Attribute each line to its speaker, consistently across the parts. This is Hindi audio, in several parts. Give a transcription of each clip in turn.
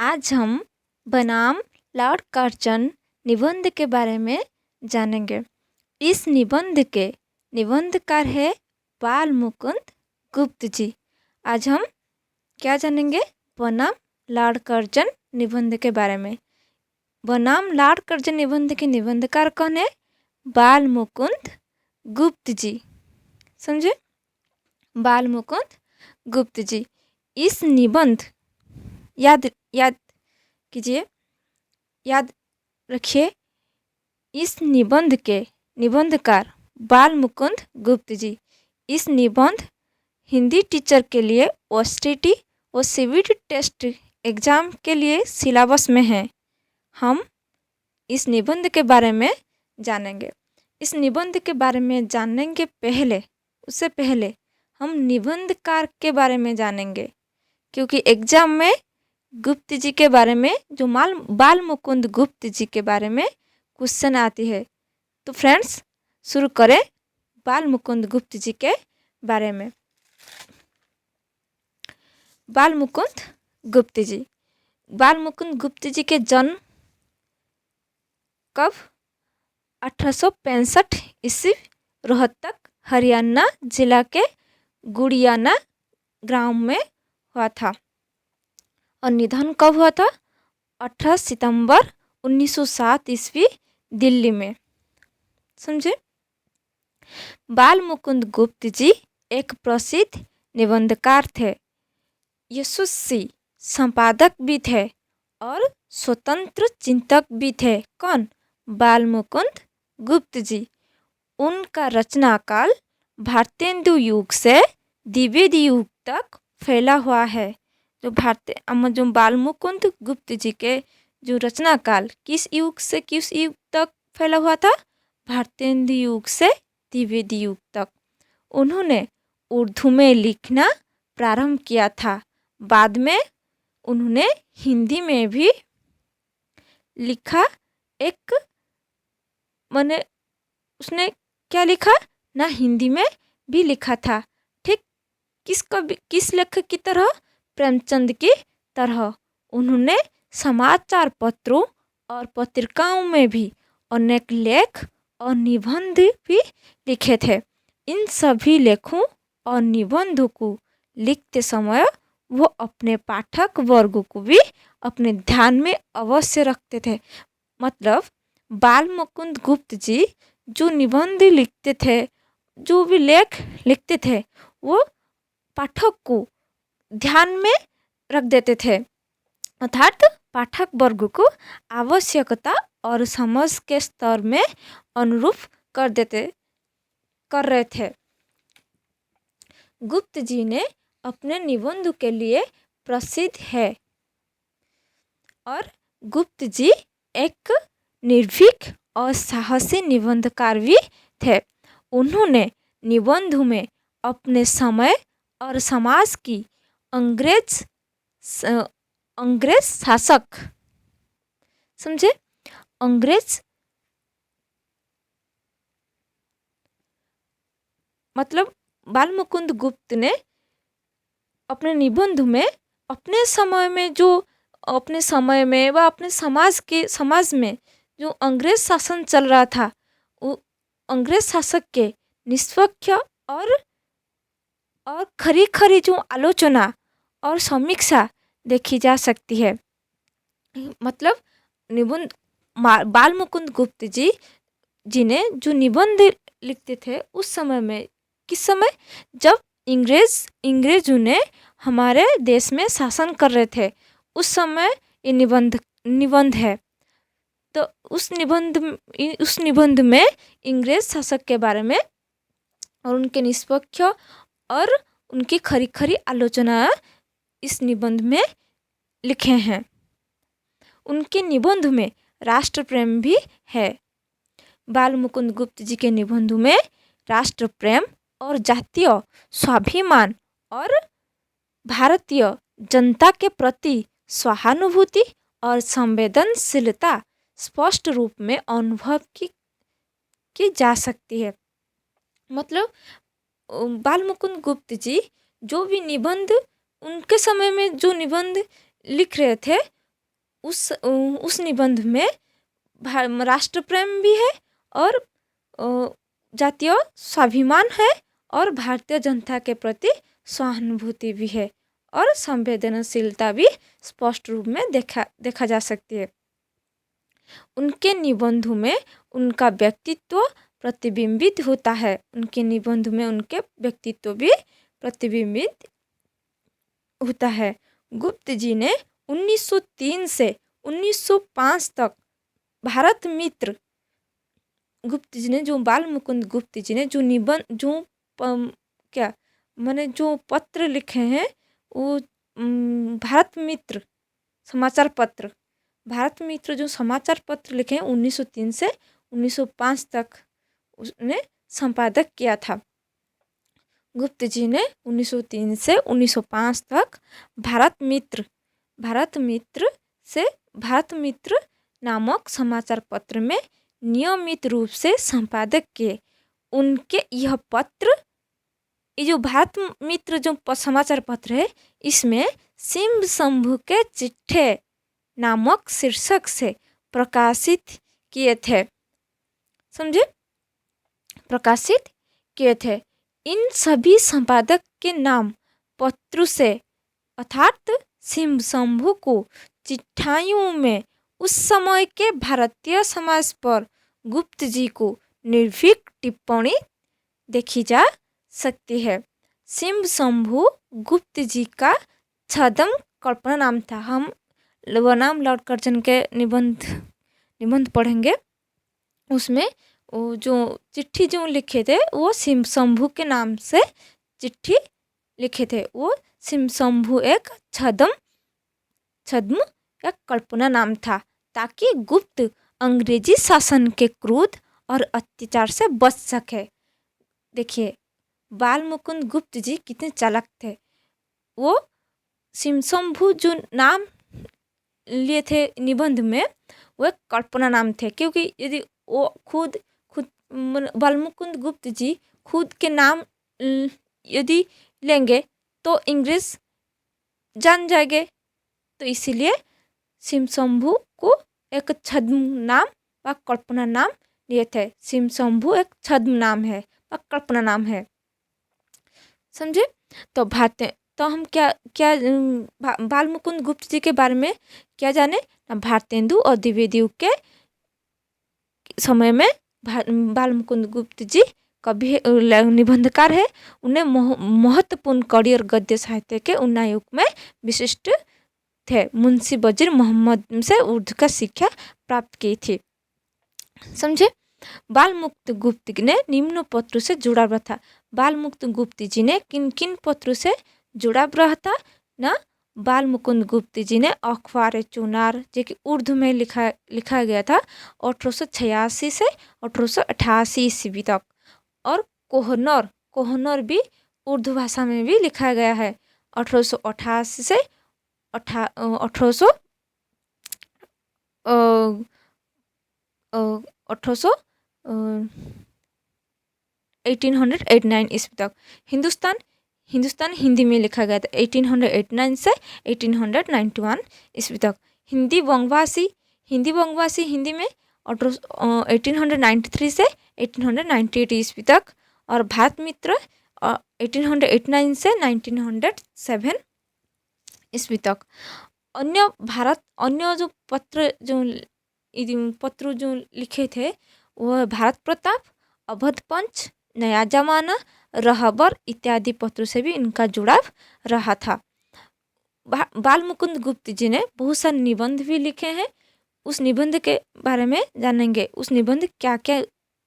Speaker 1: आज हम बनाम लॉर्ड कर्जन निबंध के बारे में जानेंगे। इस निबंध के निबंधकार है बाल मुकुंद गुप्त जी। आज हम क्या जानेंगे? बनाम लॉर्ड कर्जन निबंध के बारे में। बनाम लॉर्ड कर्जन निबंध के निबंधकार कौन है? बाल मुकुंद गुप्त जी। समझे? बाल मुकुंद गुप्त जी। इस निबंध याद कीजिए, याद रखिए, इस निबंध के निबंधकार बाल मुकुंद गुप्त जी। इस निबंध हिंदी टीचर के लिए ओएसटीटी और सीबीटी टेस्ट एग्ज़ाम के लिए सिलेबस में है। हम इस निबंध के बारे में जानेंगे। इस निबंध के बारे में जानने के उससे पहले हम निबंधकार के बारे में जानेंगे, क्योंकि एग्ज़ाम में गुप्त जी के बारे में बाल मुकुंद गुप्त जी के बारे में क्वेश्चन आती है। तो फ्रेंड्स, शुरू करें बाल मुकुंद गुप्त जी के बारे में। बाल मुकुंद गुप्त जी। बाल मुकुंद गुप्त जी के जन्म कब? 1865 ईस्वी रोहतक हरियाणा जिला के गुड़ियाना ग्राम में हुआ था। और निधन कब हुआ था? 18 सितंबर 1907 ईस्वी दिल्ली में। समझे? बाल मुकुंद गुप्त जी एक प्रसिद्ध निबंधकार थे, यशस्वी संपादक भी थे और स्वतंत्र चिंतक भी थे। कौन? बाल मुकुंद गुप्त जी। उनका रचना काल भारतेंदु युग से द्विवेदी युग तक फैला हुआ है। जो बाल मुकुंद गुप्त जी के जो रचना काल किस युग से किस युग तक फैला हुआ था? भारतेंदु युग से द्विवेदी युग तक। उन्होंने उर्दू में लिखना प्रारंभ किया था। बाद में उन्होंने हिंदी में भी लिखा। उसने क्या लिखा ना? हिंदी में भी लिखा था। ठीक किस लेखक की तरह? प्रेमचंद की तरह। उन्होंने समाचार पत्रों और पत्रिकाओं में भी अनेक लेख और निबंध भी लिखे थे। इन सभी लेखों और निबंधों को लिखते समय वो अपने पाठक वर्ग को भी अपने ध्यान में अवश्य रखते थे। मतलब बाल मुकुंद गुप्त जी जो निबंध लिखते थे, जो भी लेख लिखते थे, वो पाठक को ध्यान में रख देते थे, अर्थात पाठक वर्ग को आवश्यकता और समझ के स्तर में अनुरूप कर रहे थे। गुप्त जी ने अपने निबंध के लिए प्रसिद्ध है और गुप्त जी एक निर्भीक और साहसी निबंधकार भी थे। उन्होंने निबंध में अपने समय और समाज की अंग्रेज शासक, समझे? अंग्रेज मतलब बाल मुकुंद गुप्त ने अपने निबंध में अपने समय में व अपने समाज में जो अंग्रेज शासन चल रहा था, वो अंग्रेज शासक के निष्पक्ष और खरी जो आलोचना और समीक्षा देखी जा सकती है। मतलब निबंध बाल मुकुंद गुप्त जी ने जो निबंध लिखते थे उस समय में, किस समय? जब इंग्रेजों ने हमारे देश में शासन कर रहे थे, उस समय ये निबंध है। तो उस निबंध में इंग्रेज शासक के बारे में और उनके निष्पक्ष और उनकी खरी आलोचना इस निबंध में लिखे हैं। उनके निबंध में राष्ट्र प्रेम भी है। बाल मुकुंद गुप्त जी के निबंध में राष्ट्र प्रेम और जातीय स्वाभिमान और भारतीय जनता के प्रति सहानुभूति और संवेदनशीलता स्पष्ट रूप में अनुभव की जा सकती है। मतलब बाल मुकुंद गुप्त जी जो भी निबंध उनके समय में जो निबंध लिख रहे थे, उस निबंध में राष्ट्र प्रेम भी है और जातीय स्वाभिमान है और भारतीय जनता के प्रति सहानुभूति भी है और संवेदनशीलता भी स्पष्ट रूप में देखा जा सकती है। उनके निबंधों में उनका व्यक्तित्व प्रतिबिंबित होता है। उनके निबंध में उनके व्यक्तित्व भी प्रतिबिंबित होता है। गुप्त जी ने 1903 से 1905 तक भारत मित्र गुप्त जी ने जो बाल मुकुंद गुप्त जी ने जो निबंध जो पत्र लिखे हैं वो भारत मित्र समाचार पत्र जो समाचार पत्र लिखे हैं 1903 से 1905 तक उसने संपादक किया था। गुप्त जी ने 1903 से 1905 तक भारत मित्र नामक समाचार पत्र में नियमित रूप से संपादक किए। उनके यह पत्र, ये जो भारत मित्र जो समाचार पत्र है, इसमें सिंह शंभू के चिट्ठे नामक शीर्षक से प्रकाशित किए थे। समझे? प्रकाशित किए थे। इन सभी संपादक के नाम पत्रों से अर्थात सिंह शंभू को चिट्ठाइयों में उस समय के भारतीय समाज पर गुप्त जी को निर्भीक टिप्पणी देखी जा सकती है। सिंह शंभू गुप्त जी का छद्म कल्पना नाम था। हम बनाम लॉर्ड कर्जन के निबंध पढ़ेंगे। उसमें वो जो चिट्ठी जो लिखे थे वो सिंह शंभू के नाम से चिट्ठी लिखे थे। वो सिंह शंभू एक छद्म एक कल्पना नाम था ताकि गुप्त अंग्रेजी शासन के क्रोध और अत्याचार से बच सके। देखिए बाल मुकुंद गुप्त जी कितने चालाक थे। वो सिंह शंभू जो नाम लिए थे निबंध में वो एक कल्पना नाम थे, क्योंकि यदि वो खुद बाल मुकुंद गुप्त जी खुद के नाम यदि लेंगे तो अंग्रेज जान जाएंगे। तो इसीलिए सिंह शंभू को एक छद्म नाम व कल्पना नाम लिए थे। सिंह शंभू एक छद्म नाम है व कल्पना नाम है। समझे? तो हम क्या बाल मुकुंद गुप्त जी के बारे में क्या जाने? भारतेंदु और द्विवेदी के समय में बाल मुकुंद गुप्त जी कभी निबंधकार है। उन्हें महत्वपूर्ण करियर गद्य साहित्य के उन्नायुग में विशिष्ट थे। मुंशी वजीर मोहम्मद से उर्दू का शिक्षा प्राप्त की थी। समझे? बाल मुकुंद गुप्त ने निम्न पत्रों से जुड़ा हुआ था। बाल मुकुंद गुप्त जी ने किन किन पत्रों से जुड़ा रहा था ना? बाल मुकुंद गुप्त जी ने अखबार चुनार जो कि उर्दू में लिखा गया था 1886 से 1888 ईस्वी तक, और कोहनर भी उर्दू भाषा में भी लिखा गया है 1888 से 1889 ईस्वी तक। हिंदुस्तान हिंदी में लिखा गया था 1889 से 1891 ईस्वी तक। हिंदी वंगवासी हिंदी में 1893 से 1898 ईस्वी तक, और भारत मित्र 1889 से 1907 ईस्वी तक। अन्य जो पत्र जो लिखे थे वह भारत प्रताप, अवध पंच, नया जमाना, रहबर इत्यादि पत्रों से भी इनका जुड़ाव रहा था। बाल मुकुंद गुप्त जी ने बहुत सारे निबंध भी लिखे हैं। उस निबंध के बारे में जानेंगे। उस निबंध क्या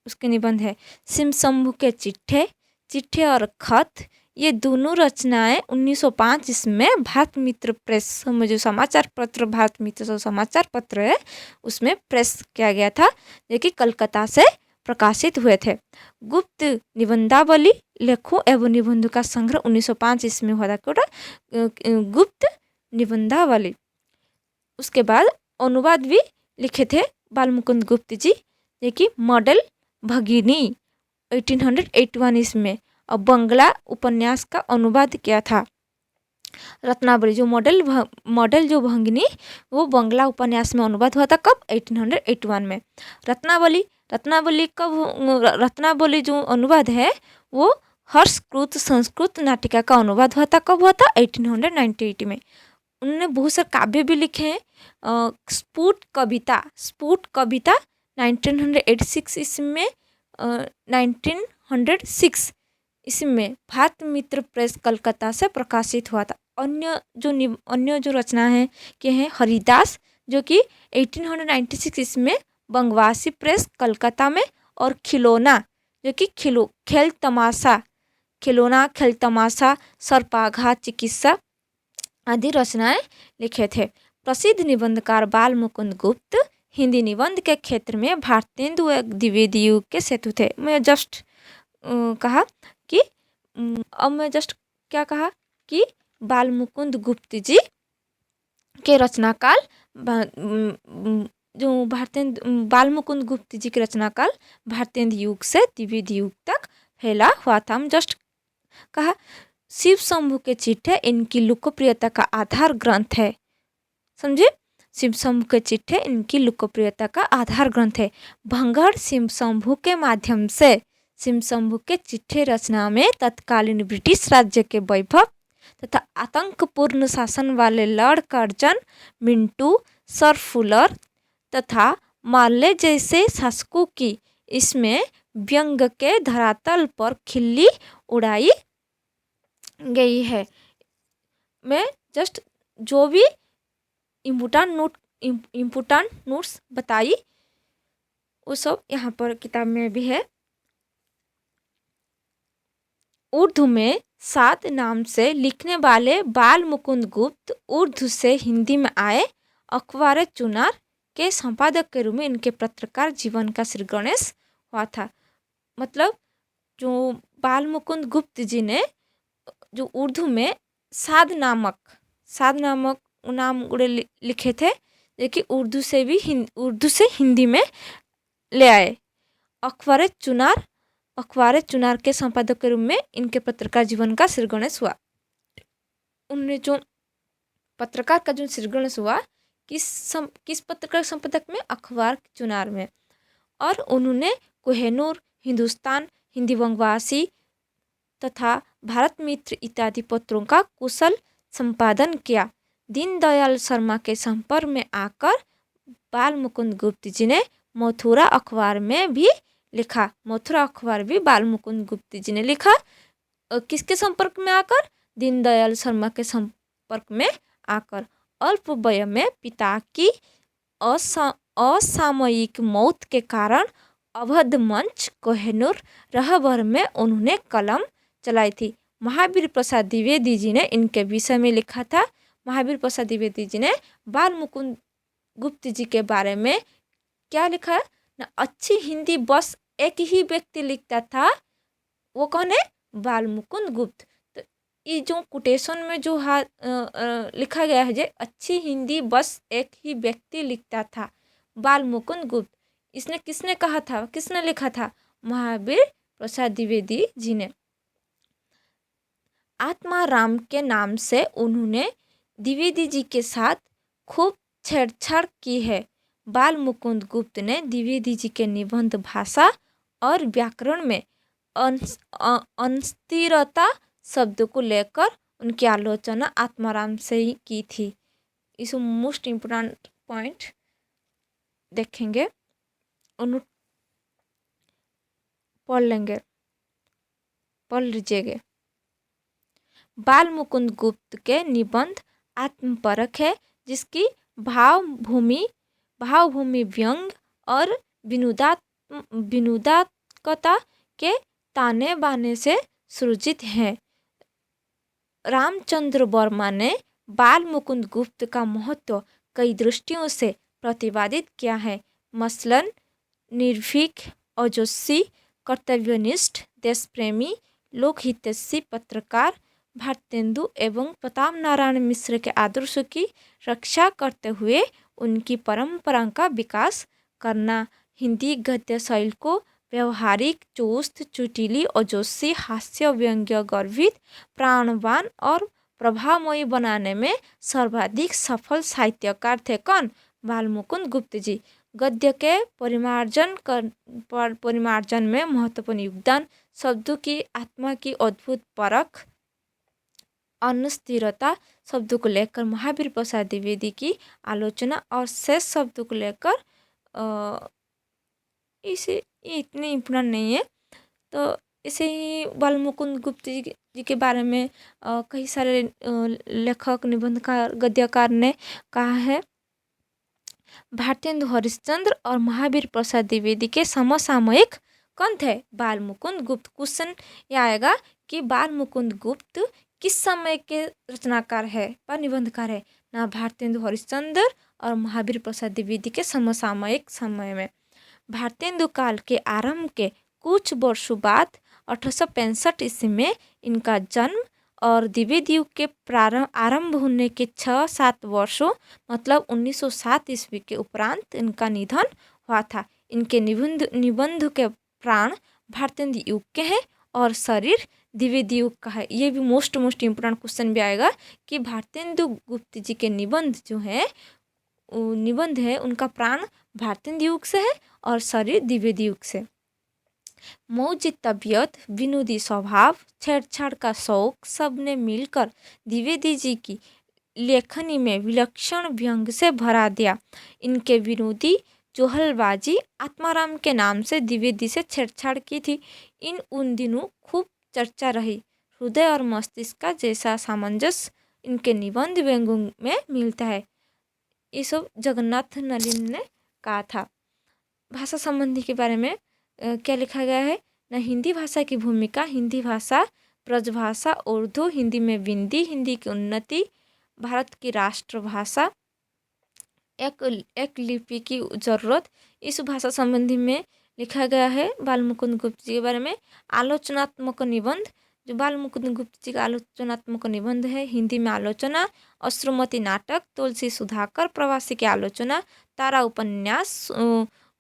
Speaker 1: उसके निबंध है? सिंह शंभू के चिट्ठे और खत, ये दोनों रचनाएं 1905 इसमें भारत मित्र प्रेस में जो समाचार पत्र भारत मित्र जो समाचार पत्र है उसमें प्रेस किया गया था, जो कि कलकत्ता से प्रकाशित हुए थे। गुप्त निबंधावली लेखों एवं निबंधों का संग्रह 1905 इसमें हुआ था गुप्त निबंधावली। उसके बाद अनुवाद भी लिखे थे बाल मुकुंद गुप्त जी, जो कि मॉडल भगिनी 1881 इसमें और बंगला उपन्यास का अनुवाद किया था। रत्नावली जो मॉडल जो भंगिनी वो बंगला उपन्यास में अनुवाद हुआ था कब 1881 में। रत्नावली जो अनुवाद है वो हर्षकृत संस्कृत नाटिका का अनुवाद हुआ था कब हुआ था 1898 में। उन्होंने बहुत सारे काव्य भी लिखे हैं। स्फुट कविता 1986 इसमें 1906 इसमें भारत मित्र प्रेस कलकत्ता से प्रकाशित हुआ था। अन्य जो रचना है के हैं हरिदास जो कि 1896 इसमें बंगवासी प्रेस कलकत्ता में, और खिलौना जो कि खेल तमाशा सर्पाघात चिकित्सा आदि रचनाएं लिखे थे। प्रसिद्ध निबंधकार बाल मुकुंद गुप्त हिंदी निबंध के क्षेत्र में भारतेंदु द्विवेदी युग के सेतु थे। मैं जस्ट कहा कि क्या कहा कि बाल मुकुंद गुप्त जी के रचनाकाल जो बाल मुकुंद गुप्त जी के रचनाकाल भारतेंदु युग से द्विवेदी युग तक फैला हुआ था। हम जस्ट कहा शिव शंभु के चिट्ठे इनकी लोकप्रियता का आधार ग्रंथ है। समझे, शिव शंभु के चिट्ठे इनकी लोकप्रियता का आधार ग्रंथ है। भंगड़ शिव शंभु के माध्यम से शिव शंभु के चिट्ठे रचना में तत्कालीन ब्रिटिश राज्य के वैभव तथा आतंकपूर्ण शासन वाले Lord Curzon, Mintu, sir Fuller तथा मार्ले जैसे शासकों की इसमें व्यंग के धरातल पर खिल्ली उड़ाई गई है। मैं जस्ट जो भी इम्पोर्टेंट नोट्स बताई वो सब यहाँ पर किताब में भी है। उर्दू में सात नाम से लिखने वाले बाल मुकुंद गुप्त उर्दू से हिंदी में आए अखबार चुनार के संपादक के रूप में इनके पत्रकार जीवन का श्री गणेश हुआ था। मतलब जो बाल मुकुंद गुप्त जी ने जो उर्दू में साद नामक नाम गुड़े लिखे थे, जो कि उर्दू से हिंदी में ले आए। अखबार चुनार के संपादक के रूप में इनके पत्रकार जीवन का श्री गणेश हुआ। उन्होंने जो पत्रकार का जो श्री गणेश हुआ किस पत्रकार संपादक में, अखबार चुनार में। और उन्होंने कोहिनूर, हिंदुस्तान, हिंदी वंगवासी तथा भारत मित्र इत्यादि पत्रों का कुशल संपादन किया। दीनदयाल शर्मा के संपर्क में आकर बाल मुकुंद गुप्त जी ने मथुरा अखबार में भी लिखा। मथुरा अखबार भी बाल मुकुंद गुप्त जी ने लिखा। किसके संपर्क में आकर? दीनदयाल शर्मा के संपर्क में आकर। अल्प वय में पिता की असामयिक मौत के कारण अवध मंच, कोहिनूर, रहबर में उन्होंने कलम चलाई थी। महावीर प्रसाद द्विवेदी जी ने इनके विषय में लिखा था। महावीर प्रसाद द्विवेदी जी ने बाल मुकुंद गुप्त जी के बारे में क्या लिखा है ना, अच्छी हिंदी बस एक ही व्यक्ति लिखता था, वो कौन है? बाल मुकुंद गुप्त। तो ये जो कोटेशन में जो लिखा गया है जे अच्छी हिंदी बस एक ही व्यक्ति लिखता था, बाल मुकुंद गुप्त। इसने किसने कहा था, किसने लिखा था? महावीर प्रसाद द्विवेदी जी ने। आत्माराम के नाम से उन्होंने द्विवेदी जी के साथ खूब छेड़छाड़ की है। बाल मुकुंद गुप्त ने द्विवेदी जी के निबंध भाषा और व्याकरण में अस्थिरता शब्द को लेकर उनकी आलोचना आत्माराम से ही की थी। इस मोस्ट इम्पोर्टेंट पॉइंट देखेंगे, पढ़ लीजिएगा। बाल मुकुंद गुप्त के निबंध आत्मपरक है, जिसकी भावभूमि व्यंग और विनोदात्मकता के ताने बाने से सृजित है। रामचंद्र वर्मा ने बाल मुकुंद गुप्त का महत्व कई दृष्टियों से प्रतिपादित किया है। मसलन निर्भीक, ओजस्वी, कर्तव्यनिष्ठ, देशप्रेमी, लोकहितैषी पत्रकार भारतेंदु एवं प्रताप नारायण मिश्र के आदर्शों की रक्षा करते हुए उनकी परंपरा का विकास करना। हिंदी गद्य शैली को व्यवहारिक, चुस्त, चुटीली, ओजस्वी, हास्य, व्यंग्य, गर्भित, प्राणवान और प्रभावमयी बनाने में सर्वाधिक सफल साहित्यकार थे। कौन? बाल मुकुंद गुप्त जी। गद्य के परिमार्जन में महत्वपूर्ण योगदान, शब्दों की आत्मा की अद्भुत परख, अनुस्थिरता, शब्दों को लेकर महावीर प्रसाद द्विवेदी की आलोचना और शेष शब्दों को लेकर इसे ये इतने इम्पोर्टेंट नहीं है। तो इसे ही बाल मुकुंद गुप्त जी के बारे में कई सारे लेखक, निबंधकार, गद्यकार ने कहा है। भारतेंदु हरिश्चंद्र और महावीर प्रसाद द्विवेदी के समसामयिक कौन थे? बाल मुकुंद गुप्त। क्वेश्चन ये आएगा कि बाल मुकुंद गुप्त किस समय के रचनाकार है व निबंधकार है? ना भारतेंदु हरिश्चंद्र और महावीर प्रसाद द्विवेदी के समसामयिक समय में। भारतेंदु काल के आरंभ के कुछ वर्षों बाद 1865 ईस्वी में इनका जन्म और द्विवेदी युग के आरंभ होने के 6-7 वर्षों मतलब 1907 ईस्वी के उपरांत इनका निधन हुआ था। इनके निबंध के प्राण भारतेंदु युग के हैं और शरीर द्विवेदी युग का है। ये भी मोस्ट इम्पोर्टेंट क्वेश्चन भी आएगा कि भारतेंदु गुप्त जी के निबंध जो है उनका प्राण भारतेंदु युग से है और शरीर द्विवेदी युग से। मौजी तबीयत, विनोदी स्वभाव, छेड़छाड़ का शौक, सब ने मिलकर द्विवेदी जी की लेखनी में विलक्षण व्यंग से भरा दिया। इनके विनोदी चुहलबाजी आत्माराम के नाम से द्विवेदी से छेड़छाड़ की थी। उन दिनों खूब चर्चा रही। हृदय और मस्तिष्क का जैसा सामंजस्य इनके निबंध व्यंगों में मिलता है। ये सब जगन्नाथ नलिन ने कहा था। भाषा संबंधी के बारे में क्या लिखा गया है ना? हिंदी भाषा की भूमिका, हिंदी भाषा ब्रजभाषा, उर्दू, हिंदी में विंदी, हिंदी की उन्नति, भारत की राष्ट्रभाषा, एक लिपि की जरूरत। इस भाषा संबंधी में लिखा गया है बाल मुकुंद गुप्त जी के बारे में। आलोचनात्मक निबंध, जो बाल मुकुंद गुप्त जी का आलोचनात्मक निबंध है, हिंदी में आलोचना, अश्रुमती नाटक, तुलसी सुधाकर, प्रवासी की आलोचना, तारा उपन्यास,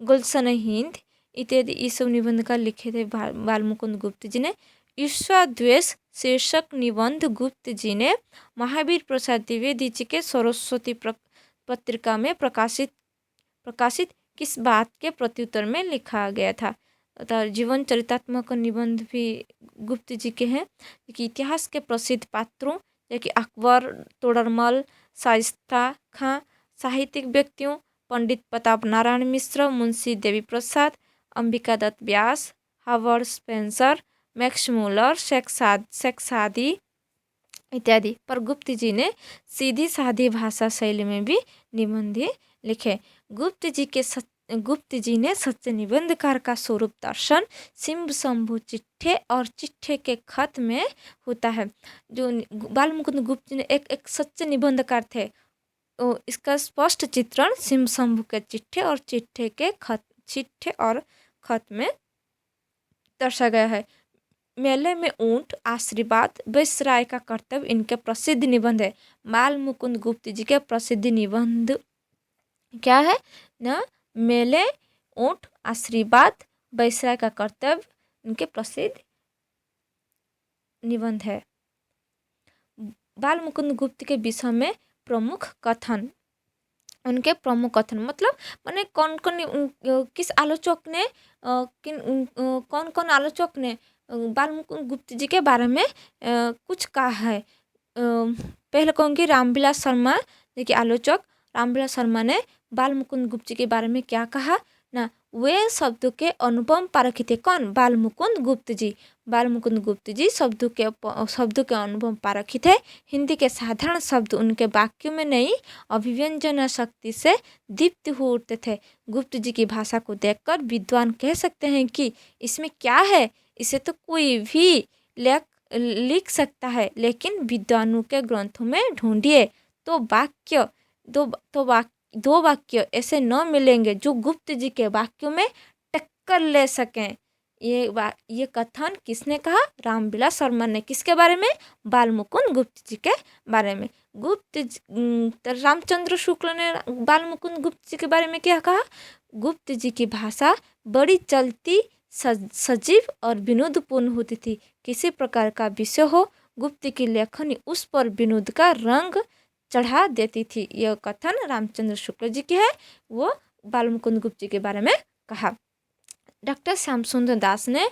Speaker 1: गुलशन हिंद इत्यादि इस सब निबंध का लिखे थे बाल मुकुंद गुप्त जी ने। ईर्ष्याद्वेष शीर्षक निबंध गुप्त जी ने महावीर प्रसाद द्विवेदी जी के सरस्वती पत्रिका में प्रकाशित किस बात के प्रत्युत्तर में लिखा गया था? तो जीवन चरितात्मक निबंध भी गुप्त जी के हैं कि इतिहास के प्रसिद्ध पात्रों जैसे अकबर, तोडरमल, शाइस्ता खां, साहित्यिक व्यक्तियों Pandit Pratap Narayan Mishra, Munshi Devi Prasad, Ambika Dutt Vyas, Howard Spencer, Max Muller, Sheikh Saadi इत्यादि पर गुप्त जी ने सीधी सादी भाषा शैली में भी निबंध लिखे। गुप्त जी ने सच्चे निबंधकार का स्वरूप दर्शन सिंह शंभु चिट्ठे और चिट्ठे के खत में होता है। जो बाल मुकुंद गुप्त जी ने एक सच्चे निबंधकार थे। इसका स्पष्ट चित्रण सिंह शंभु के चिट्ठे और खत में दर्शा गया है। मेले में ऊंट, आशीर्वाद, वायसराय का कर्तव्य इनके प्रसिद्ध निबंध है। बाल मुकुंद गुप्त जी के प्रसिद्ध निबंध क्या है ना? मेले, ऊंट, आशीर्वाद, वायसराय का कर्तव्य इनके प्रसिद्ध निबंध है। बाल मुकुंद गुप्त के विषय में प्रमुख कथन, उनके प्रमुख कथन मतलब माने किस आलोचक ने कौन आलोचक ने बाल मुकुंद गुप्त जी के बारे में कुछ कहा है। पहले कहूँगी रामविलास शर्मा, देखिए आलोचक रामविलास शर्मा ने बाल मुकुंद गुप्त जी के बारे में क्या कहा ना? वे शब्दों के अनुपम पारखी थे। कौन? बाल मुकुंद गुप्त जी। बाल मुकुंद गुप्त जी शब्दों के अनुपम पारखी थे। हिंदी के साधारण शब्द उनके वाक्यों में नई अभिव्यंजना शक्ति से दीप्त हो उठते थे। गुप्त जी की भाषा को देखकर विद्वान कह सकते हैं कि इसमें क्या है, इसे तो कोई भी लिख सकता है, लेकिन विद्वानों के ग्रंथों में ढूंढिए तो दो वाक्य ऐसे न मिलेंगे जो गुप्त जी के वाक्यों में टक्कर ले सकें। ये कथन किसने कहा? रामविलास शर्मा ने। किसके बारे में? बाल मुकुंद गुप्त जी के बारे में। रामचंद्र शुक्ल ने बाल मुकुंद गुप्त जी के बारे में क्या कहा? गुप्त जी की भाषा बड़ी चलती, सजीव और विनोदपूर्ण होती थी। किसी प्रकार का विषय हो गुप्त की लेखनी उस पर विनोद का रंग चढ़ा देती थी। यह कथन रामचंद्र शुक्ल जी की है। वो बाल मुकुंद गुप्त जी के बारे में कहा। डॉक्टर श्याम सुंदर दास ने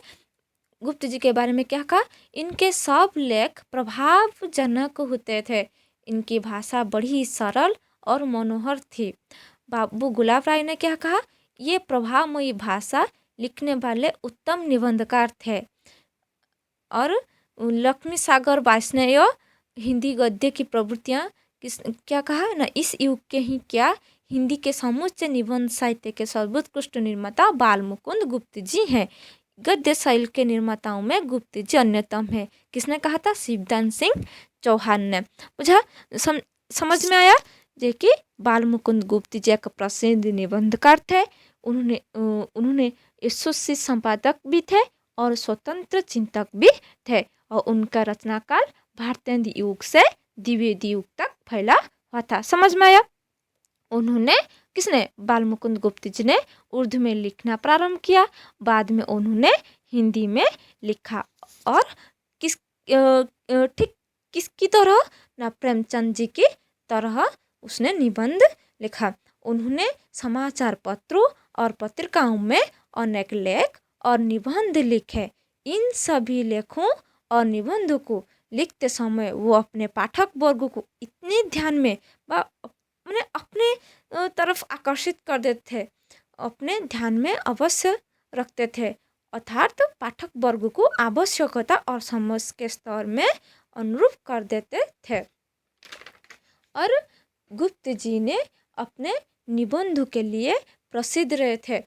Speaker 1: गुप्त जी के बारे में क्या कहा? इनके सब लेख प्रभावजनक होते थे। इनकी भाषा बड़ी सरल और मनोहर थी। बाबू गुलाब राय ने क्या कहा? ये प्रभावमयी भाषा लिखने वाले उत्तम निबंधकार थे। और लक्ष्मी सागर वार्ष्णेय हिंदी गद्य की प्रवृत्तियाँ क्या कहा ना, इस युग के ही क्या हिंदी के समूचे निबंध साहित्य के सर्वोत्कृष्ट निर्माता बाल मुकुंद गुप्त जी हैं। गद्य शैली के निर्माताओं में गुप्त जी अन्यतम है। किसने कहा था? शिवदान सिंह चौहान ने। बुझा? समझ में आया जे कि बाल मुकुंद गुप्त जी एक प्रसिद्ध निबंधकार थे। उन्होंने यशस्वी संपादक भी थे और स्वतंत्र चिंतक भी थे। और उनका रचना काल भारतीय युग से द्विवेदी युग तक फैला हुआ था। समझ में आया? उन्होंने किसने? बाल मुकुंद गुप्त जी ने उर्दू में लिखना प्रारंभ किया। बाद में उन्होंने हिंदी में लिखा। और ठीक किसकी तरह ना, प्रेमचंद जी की तरह उसने निबंध लिखा। उन्होंने समाचार पत्रों और पत्रिकाओं में अनेक लेख और निबंध लिखे। इन सभी लेखों और निबंधों को लिखते समय वो अपने पाठक वर्ग को इतने ध्यान में मैंने अपने तरफ आकर्षित कर देते थे, अपने ध्यान में अवश्य रखते थे। अर्थात पाठक वर्ग को आवश्यकता और समझ के स्तर में अनुरूप कर देते थे। और गुप्त जी ने अपने निबंधों के लिए प्रसिद्ध रहे थे।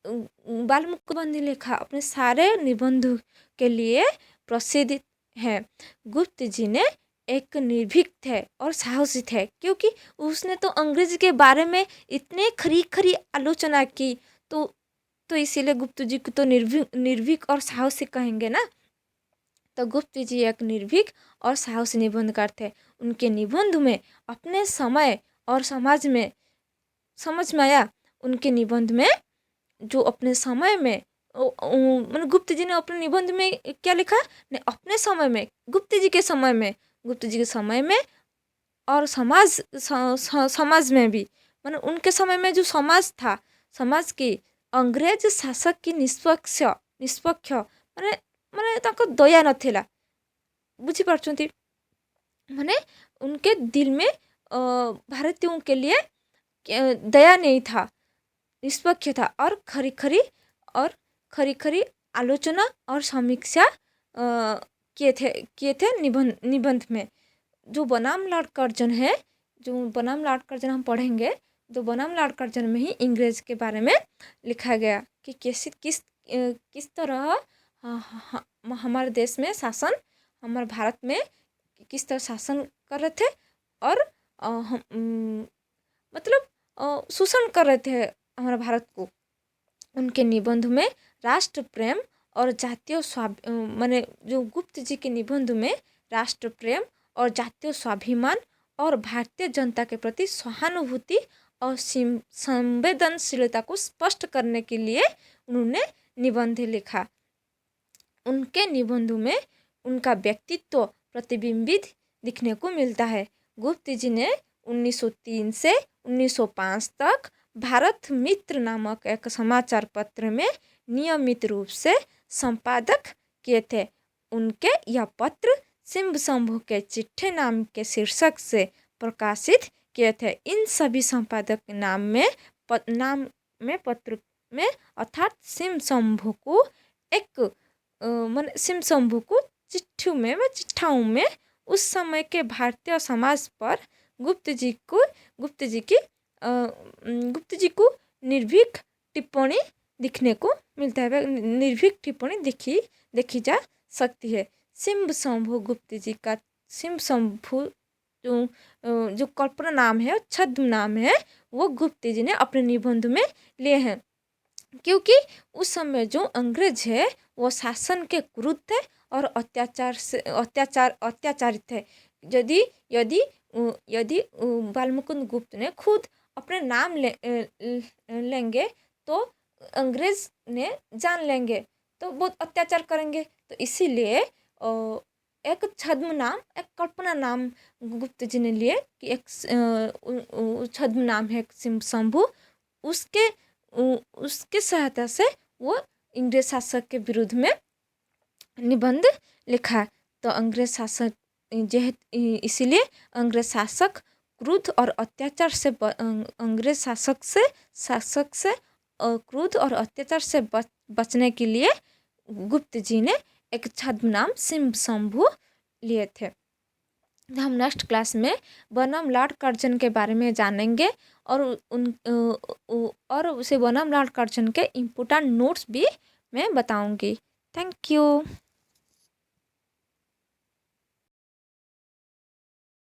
Speaker 1: बाल मुकुंद लिखा अपने सारे निबंधों के लिए प्रसिद्ध है। गुप्त जी ने एक निर्भीक थे और साहसी थे, क्योंकि उसने तो अंग्रेज के बारे में इतने खरी खरी आलोचना की। तो इसीलिए गुप्त जी को तो निर्भीक और साहसी कहेंगे ना। तो गुप्त जी एक निर्भीक और साहसी निबंधकार थे। उनके निबंध में अपने समय और समाज में समझ में आया। उनके निबंध में जो अपने समय में मतलब गुप्त जी ने अपने निबंध में क्या लिखा ने, अपने समय में, गुप्त जी के समय में और समाज में भी, मतलब उनके समय में जो समाज था, समाज की अंग्रेज शासक की निष्पक्ष माने माने ताको दया नथिला। बुझी पारछंती? माने उनके दिल में भारतीयों के लिए दया नहीं था, निष्पक्ष था। और खरी खरी आलोचना और समीक्षा किए थे निबंध में। जो बनाम लॉर्ड कर्जन है, जो बनाम लॉर्ड कर्जन हम पढ़ेंगे, तो बनाम लॉर्ड कर्जन में ही इंग्रेज के बारे में लिखा गया कि किस तरह हमारे देश में शासन, हमारे भारत में किस तरह शासन कर रहे थे और मतलब शोषण कर रहे थे हमारे भारत को। उनके निबंध में राष्ट्र प्रेम और जातीय माने जो गुप्त जी के निबंध में राष्ट्र प्रेम और जातीय स्वाभिमान और भारतीय जनता के प्रति सहानुभूति और संवेदनशीलता को स्पष्ट करने के लिए उन्होंने निबंध लिखा। उनके निबंधों में उनका व्यक्तित्व प्रतिबिंबित दिखने को मिलता है। गुप्त जी ने 1903 से 1905 तक भारत मित्र नामक एक समाचार पत्र में नियमित रूप से संपादक किए थे। उनके यह पत्र सिंह शंभू के चिट्ठी नाम के शीर्षक से प्रकाशित किए थे। इन सभी संपादक नाम में पत्र में अर्थात सिंह शंभू को एक सिंह शंभू को चिट्ठाओं में उस समय के भारतीय समाज पर गुप्त जी को निर्भीक टिप्पणी दिखने को मिलता है। निर्भीक टिप्पणी देखी जा सकती है। सिंह शंभू गुप्त जी का सिंह शंभू जो कल्पना नाम है, छद्म नाम है, वो गुप्त जी ने अपने निबंध में लिए हैं। क्योंकि उस समय जो अंग्रेज है वो शासन के क्रूर थे और अत्याचारित थे। यदि बाल मुकुंद गुप्त ने खुद अपने नाम लेंगे तो अंग्रेज ने जान लेंगे तो बहुत अत्याचार करेंगे। तो इसीलिए एक छद्म नाम, एक कल्पना नाम गुप्त जी ने लिए कि एक छद्म नाम है शंभु। उसके उसके सहायता से वो अंग्रेज शासक के विरुद्ध में निबंध लिखा। तो अंग्रेज शासक इसीलिए अंग्रेज शासक क्रोध और अत्याचार से अंग्रेज शासक से क्रोध और अत्याचार से बचने के लिए गुप्त जी ने एक छद्म नाम शंभु लिए थे। हम नेक्स्ट क्लास में बनाम लॉर्ड कर्जन के बारे में जानेंगे और उसे बनाम लॉर्ड कर्जन के इम्पोर्टेंट नोट्स भी मैं बताऊंगी। Thank you.